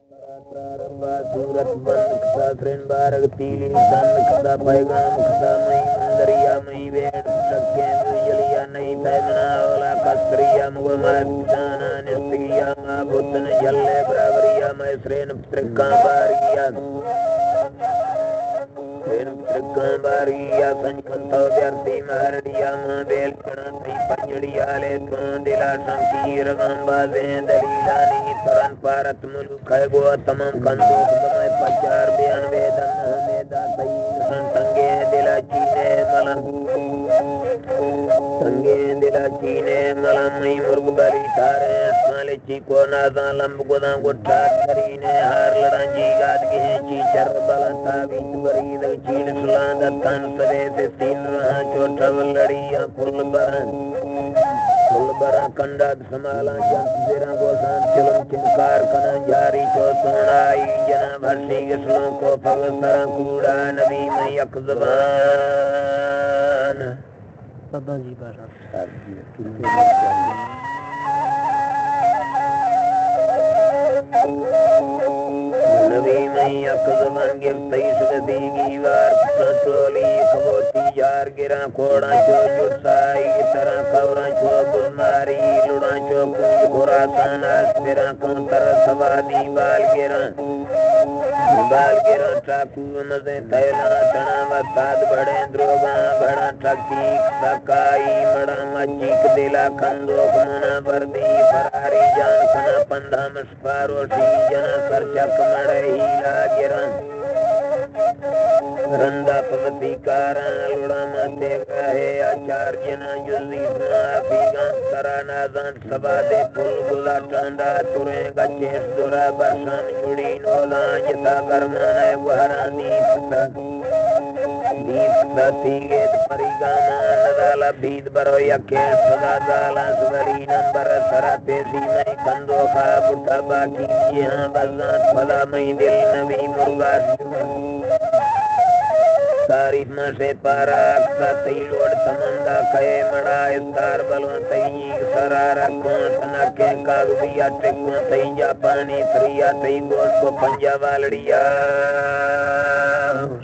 सूरत बंद खसा श्रेण बारग तीली सन खसा पैगाम खसा मई मंदरिया मई वेड़ लक्ष्य जलिया नहीं तैमना ओला कस्त्रिया मुगमाना निस्त्रिया मा भूतन जल्ले बराबरिया मैं श्रेण त्रिका बारिया बारिया संकंतो व्यर्थी महरडिया मां बेल कणती पंजड़िया ले दिला संकीर गंबाजे दलीलानी तरन पारत मुलुक है गो तमाम कंदोक समय पचार बयान वेदन हमेदा सही संगे दिला चीने मलम संगे दिला चीने मलम मई मुर्ग बरी तारे अस्माले चीको नादा लंब गोदा गुट्टा करीने हार लड़ांजी गाद के ची चर बलता बीच बरी दग चीन सुलांद तन सदे से तीन रहा छोटा लड़िया फुल बरा कंडा समाला जंत तेरा गोसान चलम चिनकार कना जारी चोतोड़ाई जना भरसी गसलों को पगसरा कूड़ा नबी में यक ज़बान सदा जी बारा नबी में यक ज़बान गिरती सुगती वार सतोली खबोती यार गिरा कोड़ा चो जुसाई तरह कवरा चो बुलमारी लुड़ा चो कुछ खुरासान आसरा कंतर सवादी बाल गिरा ठाकू मजे तैला तना वसाद बड़े द्रोगा बड़ा ठकी सकाई बड़ा मचीक दिला खंदोक मना वर्दी फरारी जान खना पंधा मस्पारो सी जना सरचक मड़े हीला गिरन रंदा पवती कारा लुड़ा माते गहे आचार्य ना जुली पीगा सराना दान सभा दे फुल गुला टांडा तुरे गच्चे सुरा बरसान जुड़ी नोला जता करमाना वहरानी दीप सती गेत परिगामा नदाला भीद बरो यके सदा दाला सुगरी नंबर सरा पेसी मई कंदो खा बुटा बाकी यहाँ बजात फला मई दिल नबी मुर्गा तारीफ में से पारा अक्सा तई लोड समंदा कहे मड़ा इस्तार बलों तई सरारा कौन तना के कागबिया टेकों तई जापानी त्रिया तई गोश को पंजा वालड़िया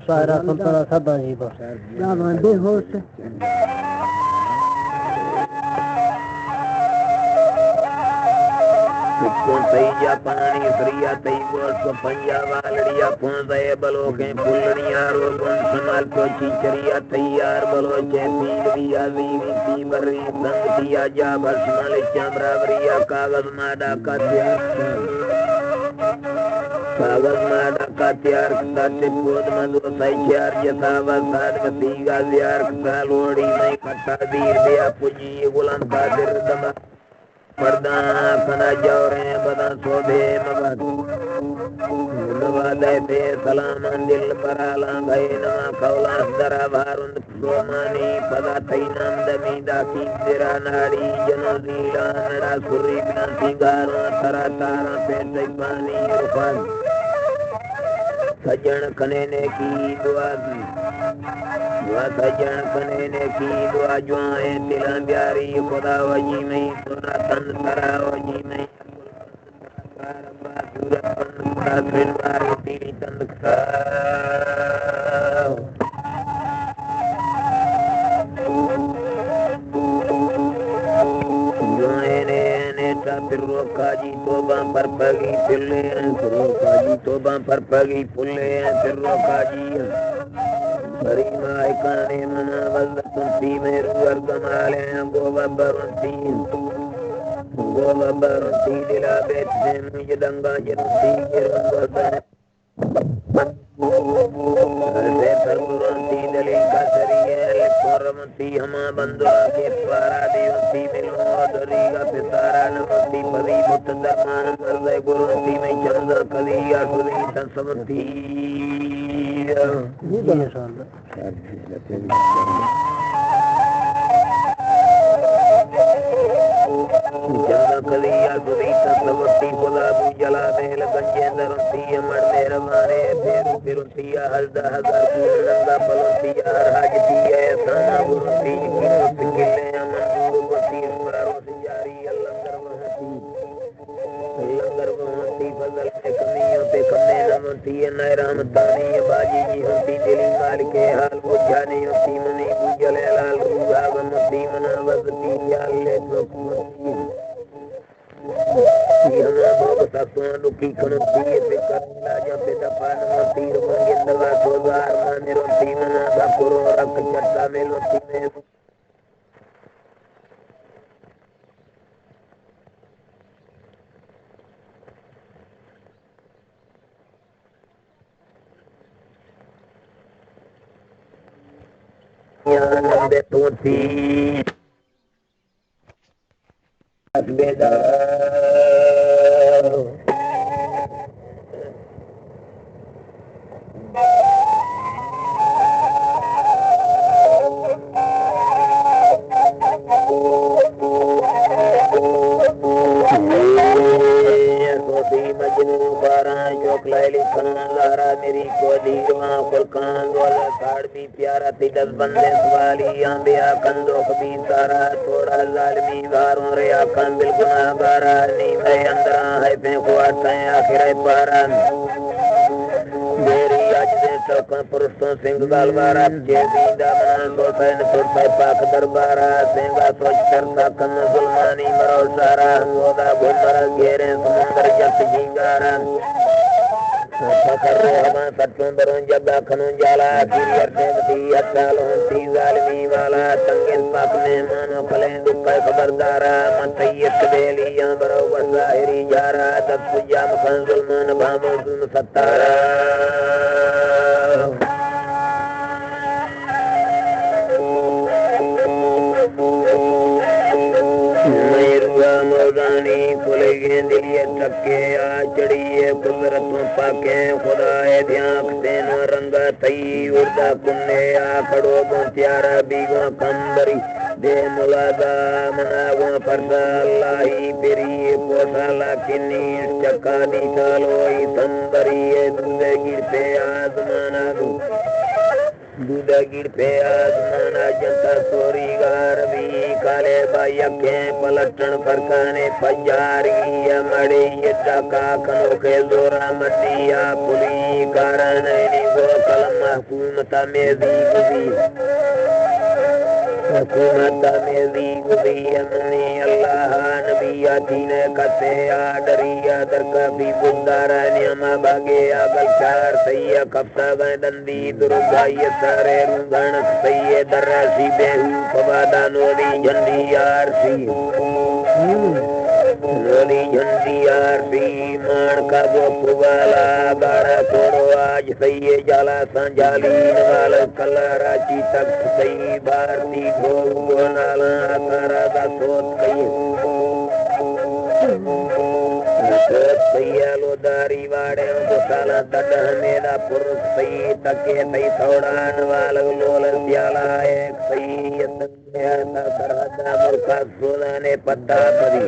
सारा संतरा सदा जी बस जान बेहोश तई जापानी त्रिया तई गोश को पंजा वालड़िया फोंदे बलो के फुलड़िया रोगन संभाल को चीचरिया तैयार बलो चेपी रिया वीरी ती बरी संगतिया जा भस्मल चमरावरिया कागज माडा का त्यार कते बोध मधु सैचार जथा वसाद वती गाजियार का लोड़ी में कट्टा दीर दिया पुजी गुलाम कादिर दमा पर्दा कना जौरे बदा सोधे मगद नवादे थे सलाम दिल पराला गए नमा कौला दरा भारुंद प्रोमानी पदा तैनाम दमी दाकी तेरा नाड़ी जनोजीला नड़ा सुरी बिना सिंगारो तरा तारा पे पानी रुपन सजन कने की दुआ सजन कने की दुआ जुआए तिला प्यारी खुदा वजी में सुना तन तरा वजी में सूरत का दिन बार तेरी तंद का काजी तोबा पर पगी पुल्ले काजी तोबा पर पगी पुल्ले फिरो काजी हरी माय काने मना वल्लती मेरु वर्गमाले गोवा बरती दिला बेत से मुझे दंगा जरती गिरंगा से परगुरंती दली का सरिये कोरमती हमा बंदुआ के पारा देवती मिलो दरीगा पितारा नमती पदी मुत दमान करदे गुरुंती में चंद्र कलिया कुली संसमती चंद्र कलिया कुली संसमती खुदा जला मेल गंजेंद्रती मरने रमाने फिरुतिया हरदा हगर नंदा पलतिया राजतिया साना गुरुती किले अमन गुरुती स्मरो सिंजारी लंगर वहती फजल में मियों पे कमे न होती है न रहमतानी बाजी जी होती दिली माल के हाल बुझा नहीं होती मनी बुझले लाल रूहा गमती मना बसती जाल ले तो सत्सुआ दुखी कनती पे करला जब दफान तीर मंगे दवा सोजार माने रोटी मना बकुरो रख चट्टा में लोटी में नंदे तो थी बेदा मेरी को दीवा फुलकान वाला साड़ भी प्यारा थी 10 बंदे सवाली आंबे कंदो कभी सारा थोड़ा जालिमी वारों रे आकन बिल्कुल बारा नी मैं अंदर है पे को आता है आखिर पारा मेरी आज दे तो पुरुषों सिंह गालवारा जे दीदा मना तो सैन सुरता पाक दरबारा सिंगा सोच करता कन जुल्मानी मरो सारा मोदा घुमर घेरे समुंदर जत जिंगारा सत्यों बरों जगा खनों जाला किरियर देवती अत्तालों ती जालिमी वाला तंगिल पाक में मानो खले दुक्का खबरदारा मतय्यत बेलियां बरो बसाहिरी जारा तब पुजा मखान जुल्मान भामो जुल्म सत्तारा मोदानी खुलेगे दिलिए थके आ चढ़िए कुदरतों पाके खुदाए ध्यान से न रंगा थई उर्दा कुन्ने आ खड़ो गो प्यारा बीगो कंबरी दे मुलादा मनागो फरसा अल्लाही पेरी पोसाला किन्नी चक्का दी सालोई संबरी दूधे गिर पे आजमाना दूधा गिर पे आजमाना जनता सोरी गारवी काले बाई अखें पलटन फरकाने पंजारी मड़ी यदा का कनोखे जोरा मटिया पुली कारण वो कलम हुकूमत में दी हुकूमत में दी गुदी अमनी अल्लाह नबी आदीन कते आडरिया दरका भी बुंदारा नियमा भागे आगल चार सैया कप्ता दंदी दुर्गाई सारे रुंगण सैये दर्रासी बेहू पवादा नोदी झंडी आरसी नोदी झंडी आरसी मान का वो पुवाला गाड़ा छोड़ो आज सैये जाला संजालीन वाला कला राची तक सही भारती भोग गोनाला आकारा दा सोत कई सैया लोदारी वाड़े गोसाला तट मेरा पुरुष सही तके सही थोड़ान वाल लोल स्याला एक सही सरहदा मुल्का सोलाने पत्ता परी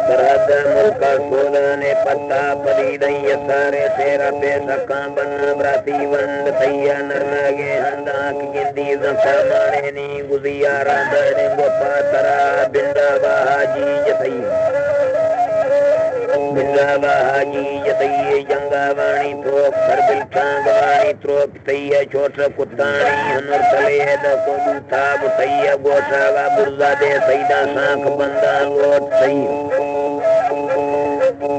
सरहदा मुल्का सोलाने पत्ता परी दई सारे तेरा पे सका बन ब्राती वंद सैया नरनागे हंदाक गिंदी जका माने नी गुजिया रांदने गोपा तरा बिंदा बाहाजी जतई बिंदाबाजी जतई जंगावाणी प्रोक खरबिल चांगवाणी त्रोक तैया छोट कुत्तानी हनुर तले द कोदू थाब तैया गोठावा बुर्जा दे सईदा सांख बंदा लोट सई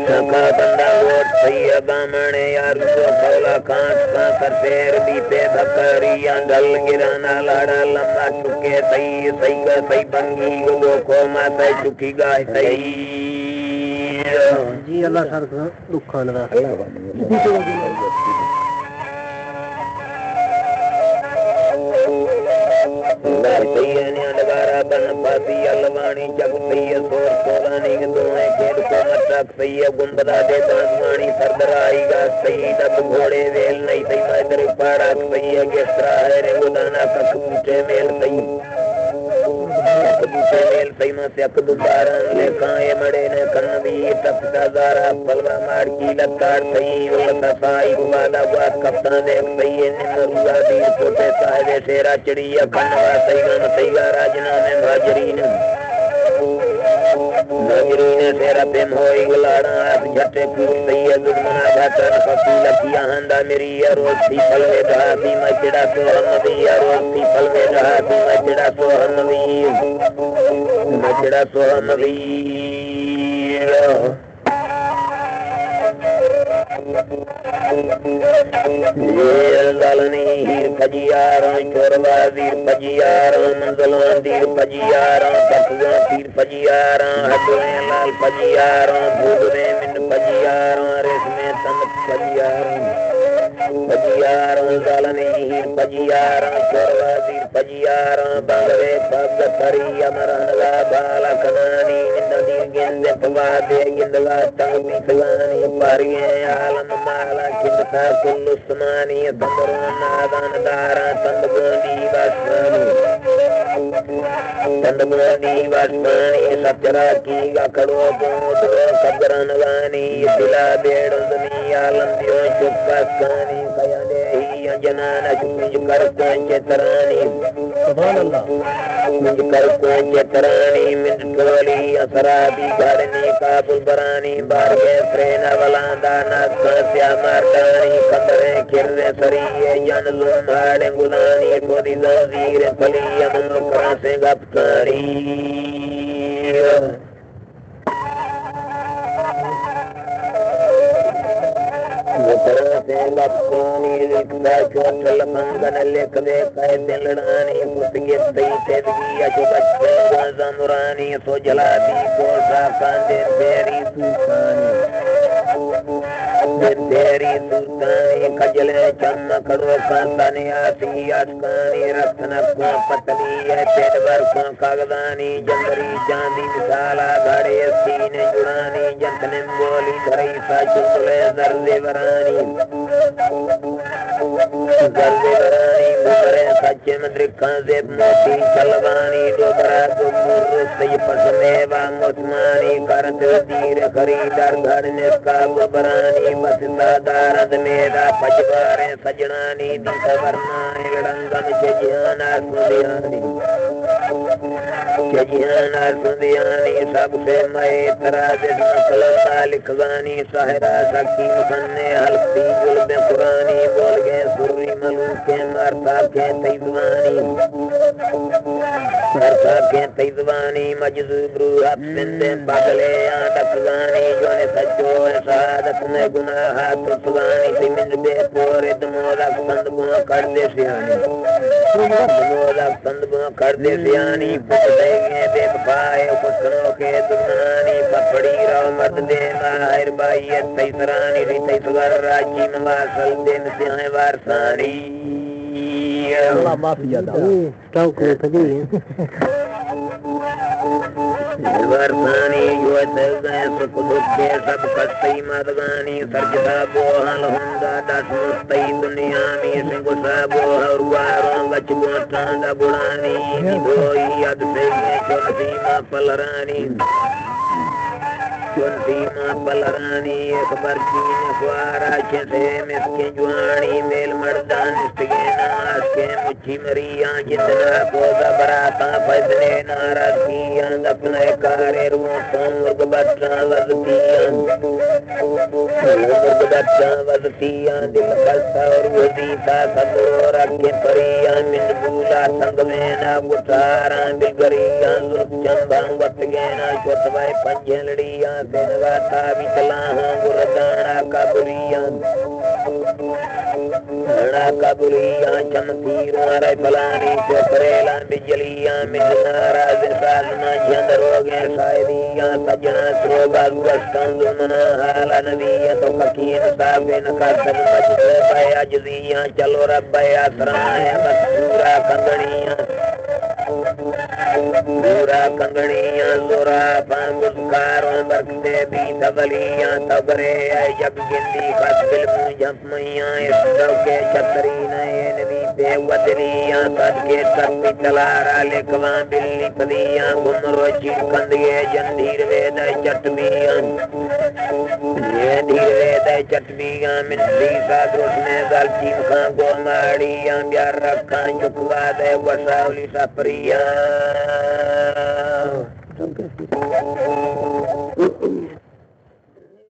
सका बंदा लोट सई गामणे यार जो खौला कांच का करतेर बीते भकरी अंगल गिराना लाड़ा लंबा चुके सई सई का सई बंगी गो को माता चुकी गाय सई जी अल्लाह सर दुखा लगा सैयने अंधकारा बन पाती अलवाणी जग सैय सोर सोरानी दोए खेत को मटक सैय गुंबदा दे दानवाणी सरदराई गा सैय दब घोड़े वेल नहीं सैय मैदर पाड़ा सैय गेसरा है रे गुदाना कख पूछे मेल सैय पूछे मेल सैय में से अकदुबारन ले काए मड़े ने कन्नवी तपता जारा पलवा मार की लतार सैय उलता साई वादा बात कप्तान देख सैय निमरुआ दी छोटे साहबे शेरा चिड़िया कन्नवा सैय गम सैय राजना में हाजरीन नजरीने से रबे मोई गुलाड़ा आप झटे पूरी सैया दुश्मना घाटन कपी लकिया हंदा मेरी रोस्ती फल में जहाती मचड़ा सो हम भी रोस्ती फल में जहाती मचड़ा सो हम भी मचड़ा सो हम भी लालनी हीर फजियारा चोरवा वीर फजियारा मंगलवान तीर फजियारा पकवा तीर फजियारा हटवे लाल फजियारा भूगवे मिन फजियारा रेशमे तन फजियारा फजियारा लालनी हीर फजियारा चोरवा वीर फजियारा बागवे पग तरी अमरहला बाला कनानी नदी गिंद पवादे गिंदवा तंग पिसवानी पारिये आलम माला किंदता कुल्लु समानी तंदरो नादान दारा तंदगोनी वास्मानी सचरा की गकड़ो बोध कबरन वानी दिला बेड़ुंदनी आलम दियो चुक्कानी कया देही जनान कुंज कर कुंज तरानी सुभान अल्लाह कुंज कर कुंज तरानी मिंटोली असराबी घड़नी काबुल बरानी बारगे प्रेना वलांदा नास्या मारदानी कंदरे खिररे सरिये जन लुम्हाड़े गुलानी कोदी ज़ीर फलिया मुकरा से गपकारी लपकोनी लिखदा चोटल मंगन लिखदे कह दिलड़ानी पुतगे तई तेदगी अजो बच्चे ज़मुरानी सो जलादी कोसा कांदे तेरी सुल्तानी कजले चमकड़ो कांतानी आसी अटकानी रत्न को पतली है तेडवर को कागदानी जंदरी चांदी मिसाला घड़े सीने जुड़ानी जंतने बोली धरई सा चुटले दर्दे वरानी बुरे सच्चे मद्रिका से मोती चलवानी डोबरा गुमुर सही पसमेवा मुस्मानी करत तीर खरीदार घर ने का बरानी बसता दारद मेरा पचवारे सजनानी दीत वरनाए गड़ंगम चजियाना सुदियानी सबसे मई तराज कलमा लिखवानी सहरा सखी मुसन्ने हल्की जुल्बे कुरानी बोल गए सुरी मलूके मरता के तैजवानी मजजूबरू हफ्ते बगले डकवानी जो ने सचो शहादत ने गुनाह तुसवानी सिमिंद बे पोरे दमोदक संदबो कर दे सियानी दमोदक संदबो कर दे सियानी पुतले बेवफाए पुतलों के दुश्मनानी पपड़ी राव मर्द दे माहिर बाई तैसरानी तैसवर राजी नवासल दिन सियाए वारसानी अल्लाह माफी अदा स्टॉक थगी वर्षानी जो दे सुख सब कस्तई मदगानी सरजदा बोहल हुंदा दस मुस्तई दुनिया में से गुस्सा बोहर वारों गच गोटांदा बुलानी धोई अद से चोटी मां पलरानी एक बरकी नखवारा छे मिसके जुआनी मेल मर्दान इस्तगे नास के मुच्छी मरिया जितना को बराता फैसले नाराज किया अपने कारे रूपों मुर्ग बच्चा वजतिया दिल कलता और वजीता सदो रखे परिया मिन बूला संग में ना गुटारा बिगरिया चंबा वत गेना चोतवाई पंजलड़िया देनवाता बिचला गुरदाना काबुलिया चमकी मारे फलानी चोकरेला बिजलिया मिलनारा सालना झंडरोगे शायदिया सजना स्रोबागस्तंद मना हाला नदिया तो फकीर साबिन का तन मजदे पाया जदिया चलो रब्बया सराय मसूरा कंगड़िया जोरा पांगुस्कारों बरकते भी तबलिया तबरे जब गिंदी खसबिल मुझप मैया इस के छतरी नए नदी पे वदलिया सदके तस्मी तलारा लेकवा बिल्ली पदिया घुमरो चिड़कंदिए जंधीर वेद चटबिया ये धीर वेद चटबिया मिट्टी सा दोषने गलती खां गोमाड़िया प्यार रखा चुकवा दे वसावली सपरिया